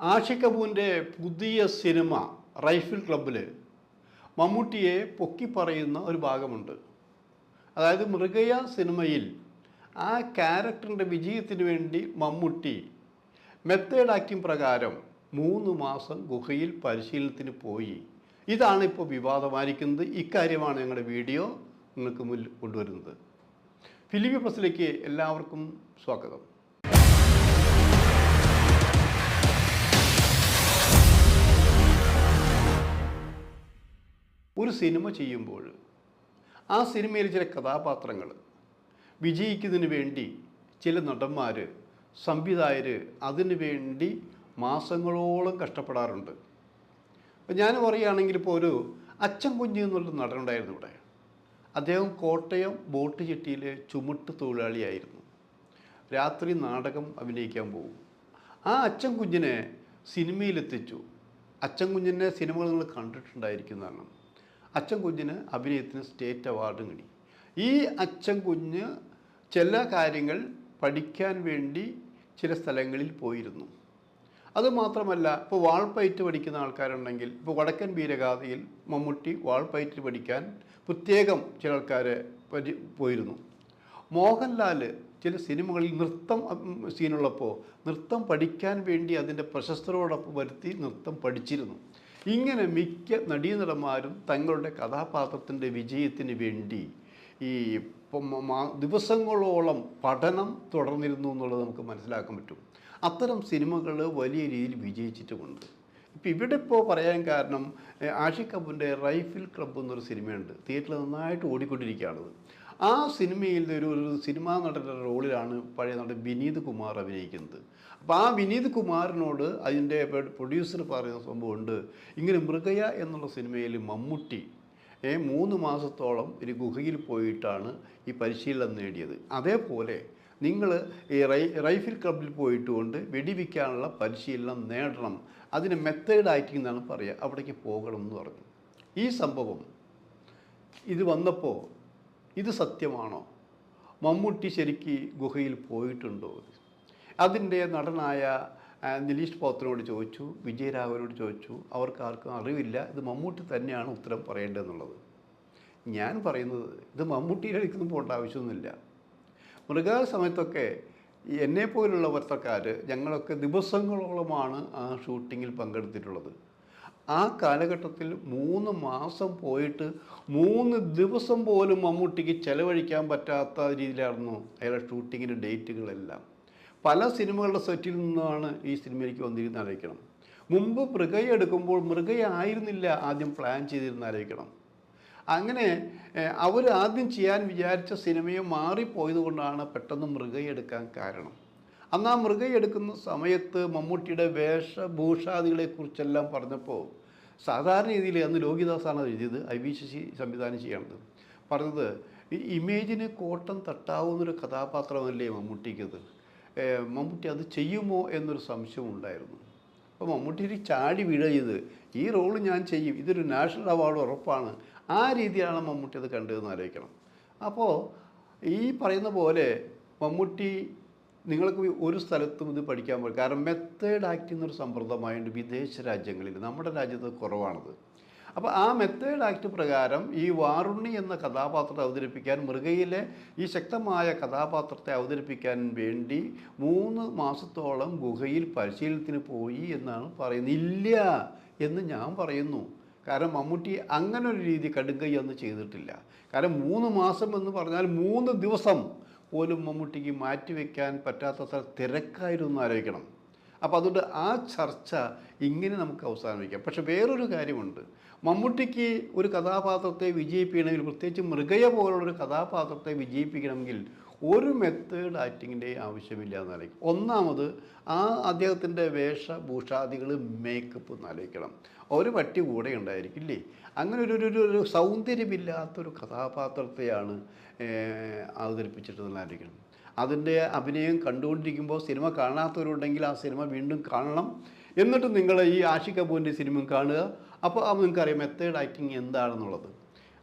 ആഷിഖ് കപൂറിൻ്റെ പുതിയ cinema rifle ക്ലബ്ബിൽ മമ്മൂട്ടിയെ പൊക്കി പറയുന്ന ഒരു ഭാഗമുണ്ട്. അതായത് മൃഗയ സിനിമയിൽ ആ ക്യാരക്ടറിൻ്റെ വിജയത്തിന് വേണ്ടി മമ്മൂട്ടി മെത്തേഡ് ആക്ടിംഗ് പ്രകാരം 3 മാസം ഗുഹയിൽ പരിശീലനത്തിന് പോയി. ഇതാണ് ഇപ്പോൾ വിവാദമായിരിക്കുന്നത്. ഇക്കാര്യമാണ് ഞങ്ങളുടെ വീഡിയോ നിങ്ങൾക്ക് മുന്നിൽ കൊണ്ടുവരുന്നത്. ഫിലിമി പ്രസിലേക്ക് എല്ലാവർക്കും സ്വാഗതം. ഒരു സിനിമ ചെയ്യുമ്പോൾ ആ സിനിമയിൽ ചില കഥാപാത്രങ്ങൾ വിജയിക്കുന്നതിന് വേണ്ടി ചില നടന്മാർ, സംവിധായകർ അതിനു വേണ്ടി മാസങ്ങളോളം കഷ്ടപ്പെടാറുണ്ട്. അപ്പം ഞാൻ പറയുകയാണെങ്കിൽ ഇപ്പോൾ ഒരു അച്ചൻ കുഞ്ഞ് എന്നുള്ളൊരു നടനുണ്ടായിരുന്നു ഇവിടെ. അദ്ദേഹം കോട്ടയം ബോട്ട് ചെട്ടിയിലെ ചുമട്ട് തൊഴിലാളിയായിരുന്നു. രാത്രി നാടകം അഭിനയിക്കാൻ പോകും. ആ അച്ചൻ കുഞ്ഞിനെ സിനിമയിലെത്തിച്ചു. അച്ചൻ കുഞ്ഞിൻ്റെ സിനിമകൾ നിങ്ങൾ കണ്ടിട്ടുണ്ടായിരിക്കുന്നതാണ്. അച്ചൻ കുഞ്ഞിന് അഭിനയത്തിന് സ്റ്റേറ്റ് അവാർഡും കിട്ടി. ഈ അച്ചൻ കുഞ്ഞ് ചില കാര്യങ്ങൾ പഠിക്കാൻ വേണ്ടി ചില സ്ഥലങ്ങളിൽ പോയിരുന്നു. അതുമാത്രമല്ല, ഇപ്പോൾ വാൾപ്പയറ്റ് പഠിക്കുന്ന ആൾക്കാരുണ്ടെങ്കിൽ, ഇപ്പോൾ വടക്കൻ വീരഗാഥയിൽ മമ്മൂട്ടി വാൾപ്പയറ്റ് പഠിക്കാൻ പ്രത്യേകം ചില ആൾക്കാരെ പോയിരുന്നു. മോഹൻലാൽ ചില സിനിമകളിൽ നൃത്തം സീനുള്ളപ്പോൾ നൃത്തം പഠിക്കാൻ വേണ്ടി അതിൻ്റെ പ്രശസ്തരോടൊപ്പം വരുത്തി നൃത്തം പഠിച്ചിരുന്നു. ഇങ്ങനെ മിക്ക നടീനടന്മാരും തങ്ങളുടെ കഥാപാത്രത്തിൻ്റെ വിജയത്തിന് വേണ്ടി ഈ ദിവസങ്ങളോളം പഠനം തുടർന്നിരുന്നു എന്നുള്ളത് നമുക്ക് മനസ്സിലാക്കാൻ പറ്റും. അത്തരം സിനിമകൾ വലിയ രീതിയിൽ വിജയിച്ചിട്ടുമുണ്ട്. ഇപ്പോൾ ഇവിടെ ഇപ്പോൾ പറയാൻ കാരണം ആഷിഖ് കപൂറിൻ്റെ റൈഫിൾ ക്ലബ്ബ് എന്നൊരു സിനിമയുണ്ട്. തിയേറ്ററിൽ നന്നായിട്ട് ഓടിക്കൊണ്ടിരിക്കുകയാണ്. ആ സിനിമയിൽ ഒരു സിനിമാ നടൻ്റെ റോളിലാണ് പഴയ നടൻ വിനീത് കുമാർ അഭിനയിക്കുന്നത്. അപ്പോൾ ആ വിനീത് കുമാറിനോട് അതിൻ്റെ പ്രൊഡ്യൂസർ പറയുന്ന സംഭവമുണ്ട്, ഇങ്ങനെ മൃഗയ എന്നുള്ള സിനിമയിൽ മമ്മൂട്ടി 3 മാസത്തോളം ഒരു ഗുഹയിൽ പോയിട്ടാണ് ഈ പരിശീലനം നേടിയത്. അതേപോലെ നിങ്ങൾ ഈ റൈഫിൾ ക്ലബ്ബിൽ പോയിട്ടുകൊണ്ട് വെടിവെക്കാനുള്ള പരിശീലനം നേടണം, അതിന് മെത്തേഡ് ആക്ടിംഗ് എന്നാണ് പറയുക, അവിടേക്ക് പോകണം എന്ന് പറഞ്ഞു. ഈ സംഭവം ഇത് വന്നപ്പോൾ ഇത് സത്യമാണോ? മമ്മൂട്ടി ശരിക്ക് ഗുഹയിൽ പോയിട്ടുണ്ടോ? അതിൻ്റെ നടനായ നിലീഷ് പോത്തനോട് ചോദിച്ചു, വിജയരാഘവനോട് ചോദിച്ചു. അവർക്കാർക്കും അറിവില്ല. ഇത് മമ്മൂട്ടി തന്നെയാണ് ഉത്തരം പറയേണ്ടതെന്നുള്ളത്. ഞാൻ പറയുന്നത് ഇത് മമ്മൂട്ടിയുടെ അടുത്തൊന്നും പോകേണ്ട ആവശ്യമൊന്നുമില്ല. മൃഗ സമയത്തൊക്കെ എന്നെപ്പോലുള്ള വർത്തക്കാർ ഞങ്ങളൊക്കെ ദിവസങ്ങളോളമാണ് ആ ഷൂട്ടിങ്ങിൽ പങ്കെടുത്തിട്ടുള്ളത്. ആ കാലഘട്ടത്തിൽ 3 മാസം പോയിട്ട് 3 ദിവസം പോലും മമ്മൂട്ടിക്ക് ചെലവഴിക്കാൻ പറ്റാത്ത രീതിയിലായിരുന്നു അയാളുടെ ഷൂട്ടിങ്ങിൻ്റെ ഡേറ്റുകളെല്ലാം. പല സിനിമകളുടെ സെറ്റിൽ നിന്നാണ് ഈ സിനിമയിലേക്ക് വന്നിരുന്ന ആലോചിക്കണം. മുമ്പ് മൃഗയ എടുക്കുമ്പോൾ മൃഗയ ആയിരുന്നില്ല ആദ്യം പ്ലാൻ ചെയ്തിരുന്ന ആലോചിക്കണം. അങ്ങനെ അവർ ആദ്യം ചെയ്യാൻ വിചാരിച്ച സിനിമയെ മാറിപ്പോയത് കൊണ്ടാണ് പെട്ടെന്ന് മൃഗയ എടുക്കാൻ കാരണം. അന്ന് ആ മൃഗയ എടുക്കുന്ന സമയത്ത് മമ്മൂട്ടിയുടെ വേഷഭൂഷാദികളെക്കുറിച്ചെല്ലാം പറഞ്ഞപ്പോൾ സാധാരണ രീതിയിൽ അന്ന് ലോഹിദാസാണ് എഴുതിയത്, ഐ.വി. ശശി സംവിധാനം ചെയ്യണത്. പറഞ്ഞത് ഈ ഇമേജിന് കോട്ടം തട്ടാവുന്നൊരു കഥാപാത്രമല്ലേ മമ്മൂട്ടിക്കത്, മമ്മൂട്ടി അത് ചെയ്യുമോ എന്നൊരു സംശയം ഉണ്ടായിരുന്നു. അപ്പോൾ മമ്മൂട്ടി ചാടി വീഴ ചെയ്ത് ഈ റോള് ഞാൻ ചെയ്യും, ഇതൊരു നാഷണൽ അവാർഡ് ഉറപ്പാണ്, ആ രീതിയിലാണ് മമ്മൂട്ടി അത് കണ്ടതെന്ന് ആലോചിക്കണം. അപ്പോൾ ഈ പറയുന്ന പോലെ മമ്മൂട്ടി നിങ്ങൾക്ക് ഒരു സ്ഥലത്തും ഇത് പഠിക്കാൻ പറ്റും. കാരണം മെത്തേഡ് ആക്ടിംഗ് എന്നൊരു സമ്പ്രദായമുണ്ട് വിദേശ രാജ്യങ്ങളിൽ, നമ്മുടെ രാജ്യത്ത് കുറവാണത്. അപ്പോൾ ആ മെത്തേഡ് ആക്ട് പ്രകാരം ഈ വാറുണ്ണി എന്ന കഥാപാത്രത്തെ അവതരിപ്പിക്കാൻ, മൃഗയിലെ ഈ ശക്തമായ കഥാപാത്രത്തെ അവതരിപ്പിക്കാൻ വേണ്ടി 3 മാസത്തോളം ഗുഹയിൽ പരിശീലനത്തിന് പോയി എന്നാണ് പറയുന്നത്. ഇല്ല എന്ന് ഞാൻ പറയുന്നു. കാരണം മമ്മൂട്ടി അങ്ങനെ ഒരു രീതി കടുങ്കൈ അന്ന് ചെയ്തിട്ടില്ല. കാരണം 3 മാസം എന്ന് പറഞ്ഞാൽ 3 ദിവസം പോലും മമ്മൂട്ടിക്ക് മാറ്റിവെക്കാൻ പറ്റാത്ത തിരക്കായിരുന്നു ആലോചിക്കണം. അപ്പോൾ അതുകൊണ്ട് ആ ചർച്ച ഇങ്ങനെ നമുക്ക് അവസാനിപ്പിക്കാം. പക്ഷെ വേറൊരു കാര്യമുണ്ട്, മമ്മൂട്ടിക്ക് ഒരു കഥാപാത്രത്തെ വിജയിപ്പിക്കണമെങ്കിൽ, പ്രത്യേകിച്ച് മൃഗയ പോലുള്ളൊരു കഥാപാത്രത്തെ വിജയിപ്പിക്കണമെങ്കിൽ ഒരു മെത്തേഡ് ആക്ടിങ്ങിൻ്റെ ആവശ്യമില്ല എന്നാലോചിക്കും. ഒന്നാമത് ആ അദ്ദേഹത്തിൻ്റെ വേഷഭൂഷാദികൾ, മേക്കപ്പ് എന്നാലോചിക്കണം. ഒരു പട്ടി കൂടെ ഉണ്ടായിരിക്കില്ലേ. അങ്ങനെ ഒരു സൗന്ദര്യമില്ലാത്തൊരു കഥാപാത്രത്തെയാണ് അവതരിപ്പിച്ചിട്ടെന്നാലോചിക്കണം. അതിൻ്റെ അഭിനയം കണ്ടുകൊണ്ടിരിക്കുമ്പോൾ സിനിമ കാണാത്തവരുണ്ടെങ്കിൽ ആ സിനിമ വീണ്ടും കാണണം. എന്നിട്ട് നിങ്ങൾ ഈ ആഷിഖ് കപൂറിൻ്റെ സിനിമ കാണുക. അപ്പോൾ നിങ്ങൾക്കറിയാം മെത്തേഡ് ആക്ടിങ് എന്താണെന്നുള്ളത്.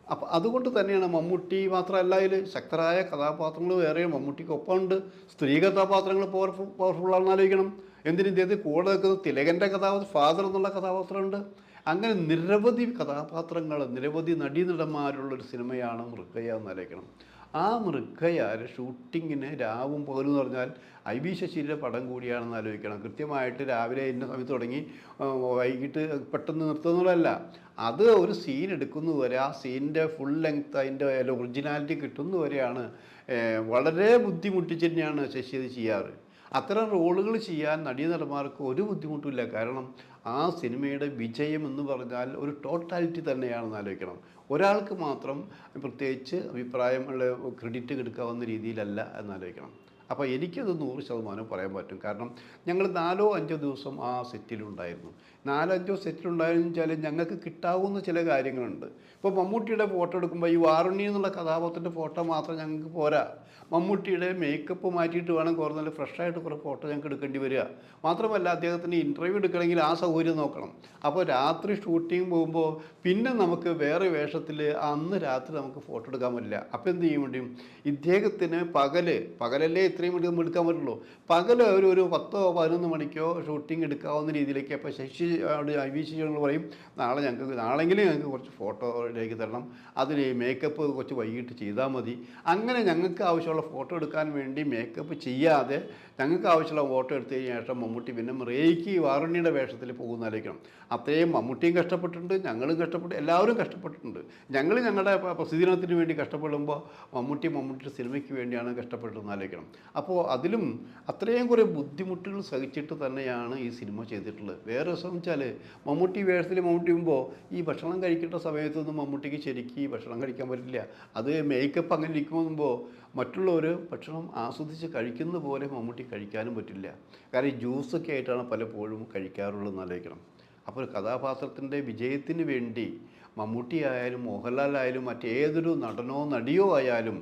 അപ്പോൾ അതുകൊണ്ട് തന്നെയാണ് മമ്മൂട്ടി മാത്രമല്ല, അതിൽ ശക്തരായ കഥാപാത്രങ്ങൾ വേറെ മമ്മൂട്ടിക്കൊപ്പം ഉണ്ട്. സ്ത്രീ കഥാപാത്രങ്ങൾ പവർഫുള്ളാണെന്ന് ആലോചിക്കണം. എന്തിന് ഇദ്ദേഹത്തിന് കൂടെ നിൽക്കുന്നത് തിലകൻ്റെ കഥാപാത്രം, ഫാദർ എന്നുള്ള കഥാപാത്രമുണ്ട്. അങ്ങനെ നിരവധി കഥാപാത്രങ്ങൾ, നിരവധി നടീനടന്മാരുള്ളൊരു സിനിമയാണ് മൃഗയ എന്നാലോചിക്കണം. ആ മൃഗയാര് ഷൂട്ടിങ്ങിന് രാവും പകലും എന്ന് പറഞ്ഞാൽ IB ശശിയുടെ പടം കൂടിയാണെന്ന് ആലോചിക്കണം. കൃത്യമായിട്ട് രാവിലെ ഇന്ന സമയത്ത് തുടങ്ങി വൈകിട്ട് പെട്ടെന്ന് നിർത്തുന്നതല്ല. അത് ഒരു സീൻ എടുക്കുന്നതുവരെ ആ സീനിൻ്റെ ഫുൾ ലെങ്ത് അതിൻ്റെ ഒറിജിനാലിറ്റി കിട്ടുന്നതുവരെയാണ് വളരെ ബുദ്ധിമുട്ടിച്ച് തന്നെയാണ് ശശി അത് ചെയ്യാറ്. അത്തരം റോളുകൾ ചെയ്യാൻ നടീനടന്മാർക്ക് ഒരു ബുദ്ധിമുട്ടില്ല. കാരണം ആ സിനിമയുടെ വിജയം എന്ന് പറഞ്ഞാൽ ഒരു ടോട്ടാലിറ്റി തന്നെയാണെന്ന് ആലോചിക്കണം. ഒരാൾക്ക് മാത്രം പ്രത്യേകിച്ച് അഭിപ്രായമുള്ള ക്രെഡിറ്റ് എടുക്കാവുന്ന രീതിയിലല്ല എന്നാലോചിക്കണം. അപ്പോൾ എനിക്കത് 100% പറയാൻ പറ്റും. കാരണം ഞങ്ങൾ 4-5 ദിവസം ആ സെറ്റിലുണ്ടായിരുന്നു. 4-5 സെറ്റിലുണ്ടായെന്ന് വെച്ചാൽ ഞങ്ങൾക്ക് കിട്ടാവുന്ന ചില കാര്യങ്ങളുണ്ട്. ഇപ്പോൾ മമ്മൂട്ടിയുടെ ഫോട്ടോ എടുക്കുമ്പോൾ ഈ വാറുണ്ണി എന്നുള്ള കഥാപാത്രത്തിൻ്റെ ഫോട്ടോ മാത്രം ഞങ്ങൾക്ക് പോരാ. മമ്മൂട്ടിയുടെ മേക്കപ്പ് മാറ്റിയിട്ട് വേണം കുറേ നല്ല ഫ്രഷായിട്ട് കുറേ ഫോട്ടോ ഞങ്ങൾക്ക് എടുക്കേണ്ടി വരിക. മാത്രമല്ല അദ്ദേഹത്തിന് ഇൻ്റർവ്യൂ എടുക്കണമെങ്കിൽ ആ സൗകര്യം നോക്കണം. അപ്പോൾ രാത്രി ഷൂട്ടിങ് പോകുമ്പോൾ പിന്നെ നമുക്ക് വേറെ വേഷത്തിൽ അന്ന് രാത്രി നമുക്ക് ഫോട്ടോ എടുക്കാൻ പറ്റില്ല. അപ്പോൾ എന്ത് ചെയ്യും വേണ്ടിയും ഇദ്ദേഹത്തിന് പകലല്ലേ ഇത്രയും വേണ്ടി നമ്മൾ എടുക്കാൻ പറ്റുള്ളൂ. പകൽ ഒരു 10-11 മണിക്കോ ഷൂട്ടിംഗ് എടുക്കാവുന്ന രീതിയിലേക്ക്. അപ്പോൾ ശശി IB ശശിയോട് പറയും, നാളെങ്കിലും ഞങ്ങൾക്ക് കുറച്ച് ഫോട്ടോയിലേക്ക് തരണം, അതിന് മേക്കപ്പ് കുറച്ച് വൈകിട്ട് ചെയ്താൽ മതി. അങ്ങനെ ഞങ്ങൾക്ക് ആവശ്യമുള്ള ഫോട്ടോ എടുക്കാൻ വേണ്ടി മേക്കപ്പ് ചെയ്യാതെ ഞങ്ങൾക്ക് ആവശ്യമുള്ള ഫോട്ടോ എടുത്തതിന് ശേഷം മമ്മൂട്ടി പിന്നെ മൃഗയ്ക്ക് വാറുണ്ണിയുടെ വേഷത്തിൽ പോകുന്നതായിരിക്കണം. അത്രയും മമ്മൂട്ടിയും കഷ്ടപ്പെട്ടിട്ടുണ്ട്, ഞങ്ങളും കഷ്ടപ്പെട്ടു, എല്ലാവരും കഷ്ടപ്പെട്ടിട്ടുണ്ട്. ഞങ്ങൾ ഞങ്ങളുടെ പ്രസിദ്ധീകരണത്തിന് വേണ്ടി കഷ്ടപ്പെടുമ്പോൾ മമ്മൂട്ടിയുടെ സിനിമയ്ക്ക് വേണ്ടിയാണ് കഷ്ടപ്പെട്ടതെന്നാലോചിക്കണം. അപ്പോൾ അതിലും അത്രയും കുറേ ബുദ്ധിമുട്ടുകൾ സഹിച്ചിട്ട് തന്നെയാണ് ഈ സിനിമ ചെയ്തിട്ടുള്ളത്. വേറെ രസം വെച്ചാൽ മമ്മൂട്ടി വേഷത്തിൽ മമ്മൂട്ടിയുമ്പോൾ ഈ ഭക്ഷണം കഴിക്കേണ്ട സമയത്തൊന്നും മമ്മൂട്ടിക്ക് ശരിക്കും ഭക്ഷണം കഴിക്കാൻ പറ്റില്ല. അത് മേക്കപ്പ് അങ്ങനെ ഇരിക്കുമ്പോൾ മറ്റുള്ളവർ ഭക്ഷണം ആസ്വദിച്ച് കഴിക്കുന്ന പോലെ മമ്മൂട്ടി കഴിക്കാനും പറ്റില്ല. കാരണം ഈ ജ്യൂസൊക്കെ ആയിട്ടാണ് പലപ്പോഴും കഴിക്കാറുള്ളതെന്ന് ആലോചിക്കണം. അപ്പോൾ ഒരു കഥാപാത്രത്തിൻ്റെ വിജയത്തിന് വേണ്ടി മമ്മൂട്ടി ആയാലും മോഹൻലാൽ ആയാലും മറ്റേതൊരു നടനോ നടിയോ ആയാലും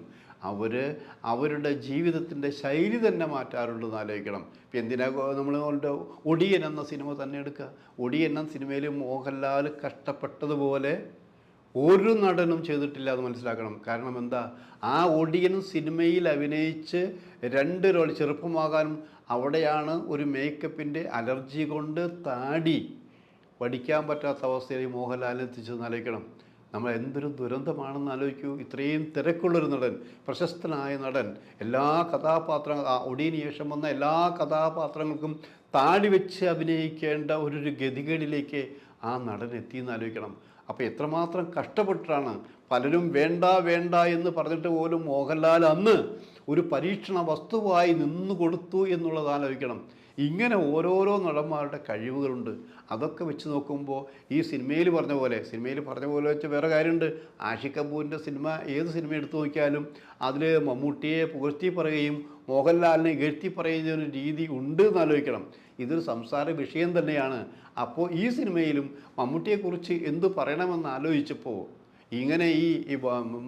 അവരുടെ ജീവിതത്തിൻ്റെ ശൈലി തന്നെ മാറ്റാറുണ്ടെന്ന് ആലോചിക്കണം. ഇപ്പം എന്തിനാ നമ്മൾ ഒടിയൻ എന്ന സിനിമ തന്നെ എടുക്കുക. ഒടിയൻ എന്ന സിനിമയിൽ മോഹൻലാൽ കഷ്ടപ്പെട്ടതുപോലെ ഒരു നടനും ചെയ്തിട്ടില്ല എന്ന് മനസ്സിലാക്കണം. കാരണം എന്താ, ആ ഒടിയൻ സിനിമയിൽ അഭിനയിച്ച് 2 റോൾ ചെറുപ്പമാകാനും അവിടെയാണ് ഒരു മേക്കപ്പിൻ്റെ അലർജി കൊണ്ട് താടി പഠിക്കാൻ പറ്റാത്ത അവസ്ഥയിൽ മോഹൻലാലിനെ എത്തിച്ചെന്ന് ആലോചിക്കണം. നമ്മൾ എന്തൊരു ദുരന്തമാണെന്ന് ആലോചിക്കൂ. ഇത്രയും തിരക്കുള്ളൊരു നടൻ, പ്രശസ്തനായ നടൻ, എല്ലാ കഥാപാത്രങ്ങൾ ഒടിയന് ശേഷം വന്ന എല്ലാ കഥാപാത്രങ്ങൾക്കും താടി വെച്ച് അഭിനയിക്കേണ്ട ഒരു ഗതികേടിലേക്ക് ആ നടൻ എത്തിയെന്ന് ആലോചിക്കണം. അപ്പോൾ എത്രമാത്രം കഷ്ടപ്പെട്ടിട്ടാണ് പലരും വേണ്ട എന്ന് പറഞ്ഞിട്ട് പോലും മോഹൻലാൽ അന്ന് ഒരു പരീക്ഷണ വസ്തുവായി നിന്നു കൊടുത്തു എന്നുള്ളത് ആലോചിക്കണം. ഇങ്ങനെ ഓരോരോ നടന്മാരുടെ കഴിവുകളുണ്ട്. അതൊക്കെ വെച്ച് നോക്കുമ്പോൾ ഈ സിനിമയിൽ പറഞ്ഞ പോലെ വെച്ച് വേറെ കാര്യമുണ്ട്. ആഷിഖ് കപൂറിൻ്റെ സിനിമ, ഏത് സിനിമ എടുത്തു നോക്കിയാലും അതിൽ മമ്മൂട്ടിയെ പുകഴ്ത്തി പറയുകയും മോഹൻലാലിനെ ഇകഴ്ത്തി പറയുന്ന ഒരു രീതി ഉണ്ട് എന്നാലോചിക്കണം. ഇതൊരു സംസാര വിഷയം തന്നെയാണ്. അപ്പോൾ ഈ സിനിമയിലും മമ്മൂട്ടിയെക്കുറിച്ച് എന്ത് പറയണമെന്ന് ആലോചിച്ചപ്പോൾ ഇങ്ങനെ ഈ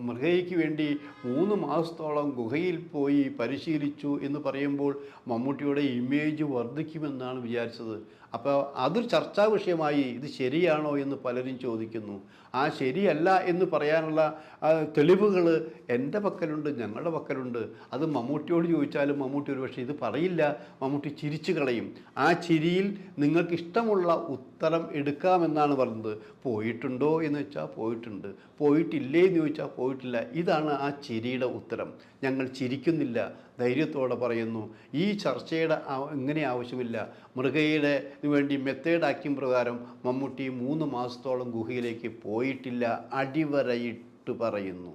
മൃഗയ്ക്ക് വേണ്ടി 3 മാസത്തോളം ഗുഹയിൽ പോയി പരിശീലിച്ചു എന്ന് പറയുമ്പോൾ മമ്മൂട്ടിയുടെ ഇമേജ് വർദ്ധിക്കുമെന്നാണ് വിചാരിച്ചത്. അപ്പോൾ അതൊരു ചർച്ചാ വിഷയമായി. ഇത് ശരിയാണോ എന്ന് പലരും ചോദിക്കുന്നു. ആ ശരിയല്ല എന്ന് പറയാനുള്ള തെളിവുകൾ എൻ്റെ പക്കലുണ്ട്, ഞങ്ങളുടെ പക്കലുണ്ട്. അത് മമ്മൂട്ടിയോട് ചോദിച്ചാലും മമ്മൂട്ടി ഒരു പക്ഷേ ഇത് പറയില്ല. മമ്മൂട്ടി ചിരിച്ചു കളയും. ആ ചിരിയിൽ നിങ്ങൾക്ക് ഇഷ്ടമുള്ള ഉത്തരം എടുക്കാമെന്നാണ് പറഞ്ഞത്. പോയിട്ടുണ്ടോ എന്ന് വെച്ചാൽ പോയിട്ടുണ്ട്, പോയിട്ടില്ലേ എന്ന് ചോദിച്ചാൽ പോയിട്ടില്ല. ഇതാണ് ആ ചിരിയുടെ ഉത്തരം. ഞങ്ങൾ ചിരിക്കുന്നില്ല, ധൈര്യത്തോടെ പറയുന്നു. ഈ ചർച്ചയുടെ ഇങ്ങനെ ആവശ്യമില്ല. മൃഗയുടെ വേണ്ടി മെത്തേഡ് ആക്ടിംഗ് പ്രകാരം മമ്മൂട്ടി 3 മാസത്തോളം ഗുഹയിലേക്ക് പോയിട്ടില്ല, അടിവരയിട്ട് പറയുന്നു.